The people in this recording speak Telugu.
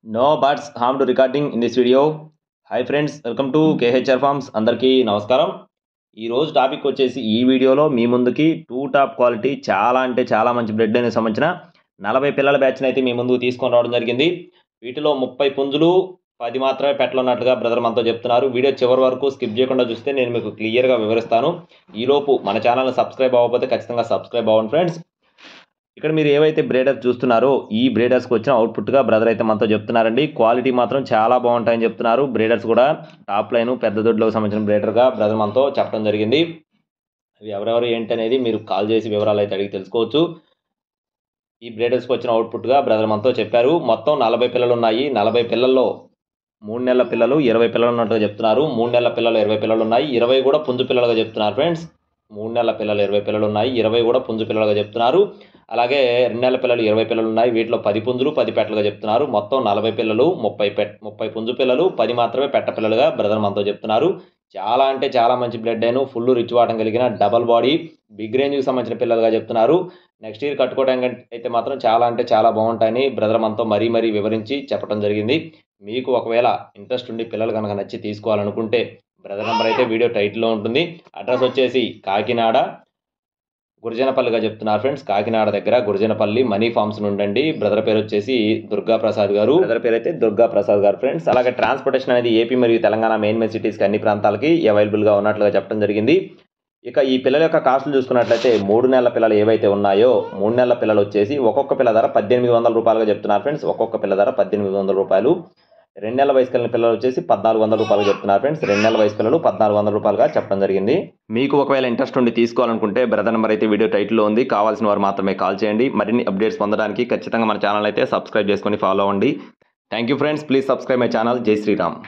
No birds harm to recording in this video. Hi friends, welcome to KHR forms. అందరికీ నమస్కారం. ఈరోజు టాపిక్ వచ్చేసి ఈ వీడియోలో మీ ముందుకి టాప్ క్వాలిటీ చాలా అంటే చాలా మంచి బ్రెడ్ అనేది సంబంధించిన 40 పిల్లల బ్యాచ్ని అయితే మీ ముందుకు తీసుకొని రావడం జరిగింది. వీటిలో 30 పుంజులు 10 మాత్రమే పెట్టలున్నట్టుగా బ్రదర్ మనతో చెప్తున్నారు. వీడియో చివరి వరకు స్కిప్ చేయకుండా చూస్తే నేను మీకు క్లియర్గా వివరిస్తాను. ఈలోపు మన ఛానల్ని సబ్స్క్రైబ్ అవ్వకపోతే ఖచ్చితంగా సబ్స్క్రైబ్ అవ్వండి ఫ్రెండ్స్. ఇక్కడ మీరు ఏవైతే బ్రేడర్స్ చూస్తున్నారో ఈ బ్రేడర్స్కి వచ్చిన అవుట్పుట్గా బ్రదర్ అయితే మనతో చెప్తున్నారండి. క్వాలిటీ మాత్రం చాలా బాగుంటాయని చెప్తున్నారు. బ్రేడర్స్ కూడా టాప్ లైన్ పెద్ద దొడ్లకు సంబంధించిన బ్రేడర్గా బ్రదర్ మనతో చెప్పడం జరిగింది. అవి ఎవరెవరు ఏంటి అనేది మీరు కాల్ చేసి వివరాలు అయితే అడిగి తెలుసుకోవచ్చు. ఈ బ్రేడర్స్కి వచ్చిన అవుట్పుట్గా బ్రదర్ మనతో చెప్పారు. మొత్తం 40 పిల్లలు ఉన్నాయి. 40 పిల్లల్లో 3 నెలల పిల్లలు 20 పిల్లలు ఉన్నట్టుగా చెప్తున్నారు. 3 నెలల పిల్లలు 20 పిల్లలు ఉన్నాయి. 20 కూడా పుంజు పిల్లలుగా చెప్తున్నారు ఫ్రెండ్స్. 3 నెలల పిల్లలు 20 పిల్లలు ఉన్నాయి. 20 కూడా పుంజు పిల్లలుగా చెప్తున్నారు. అలాగే 2 నెలల పిల్లలు 20 పిల్లలు ఉన్నాయి. వీటిలో 10 పుంజులు 10 పెట్టలుగా చెప్తున్నారు. మొత్తం 40 పిల్లలు 30 పుంజు పిల్లలు 10 మాత్రమే పెట్ట పిల్లలుగా బ్రదర్ మనతో చెప్తున్నారు. చాలా అంటే చాలా మంచి బ్లడ్ అయిన ఫుల్ రిచ్ వాటం కలిగిన డబల్ బాడీ బిగ్ రేంజ్కి సంబంధించిన పిల్లలుగా చెప్తున్నారు. నెక్స్ట్ ఇయర్ కట్టుకోవడానికి అయితే మాత్రం చాలా అంటే చాలా బాగుంటాయని బ్రదర్ మనతో మరీ వివరించి చెప్పడం జరిగింది. మీకు ఒకవేళ ఇంట్రెస్ట్ ఉండి పిల్లలు కనుక నచ్చి తీసుకోవాలనుకుంటే బ్రదర్ నెంబర్ అయితే వీడియో టైటిల్లో ఉంటుంది. అడ్రస్ వచ్చేసి కాకినాడ గురజనపల్లిగా చెప్తున్నారు ఫ్రెండ్స్. కాకినాడ దగ్గర గురజనపల్లి మనీ ఫార్మ్స్ నుండి. బ్రదర్ పేరు వచ్చేసి దుర్గా ప్రసాద్ గారు. బ్రదర్ పేరు అయితే దుర్గా ప్రసాద్ గారు ఫ్రెండ్స్. అలాగే ట్రాన్స్పోర్టేషన్ అనేది ఏపీ మరియు తెలంగాణ మెయిన్ సిటీస్కి అన్ని ప్రాంతాలకి అవైలబుల్గా ఉన్నట్లుగా చెప్పడం జరిగింది. ఇక ఈ పిల్లల యొక్క కాస్టులు చూసుకున్నట్లయితే 3 నెలల పిల్లలు ఏవైతే ఉన్నాయో 3 నెలల పిల్లలు వచ్చేసి ఒక్కొక్క పిల్ల ధర 1800 రూపాయలుగా చెప్తున్నారు ఫ్రెండ్స్. ఒక్కొక్క పిల్ల ధర 1800 రూపాయలు. 2 నెలల వయసు కలిగిన పిల్లలు వచ్చేసి 1400 రూపాయలు చెప్తున్నారు ఫ్రెండ్స్. 2 నెలల వయసు పిల్లలు 1400 రూపాయలుగా చెప్పడం జరిగింది. మీకు ఒకవేళ ఇంట్రెస్ట్ ఉండి తీసుకోవాలనుకుంటే బ్రదర్ నెంబర్ అయితే వీడియో టైటిల్లో ఉంది. కావాల్సిన వారు మాత్రమే కాల్ చేయండి. మరిన్ని అప్డేట్స్ పొందడానికి ఖచ్చితంగా మన ఛానల్ అయితే సబ్స్క్రైబ్ చేసుకొని ఫాలో అవ్వండి. Thank you friends. Please subscribe my channel. జై శ్రీరామ్.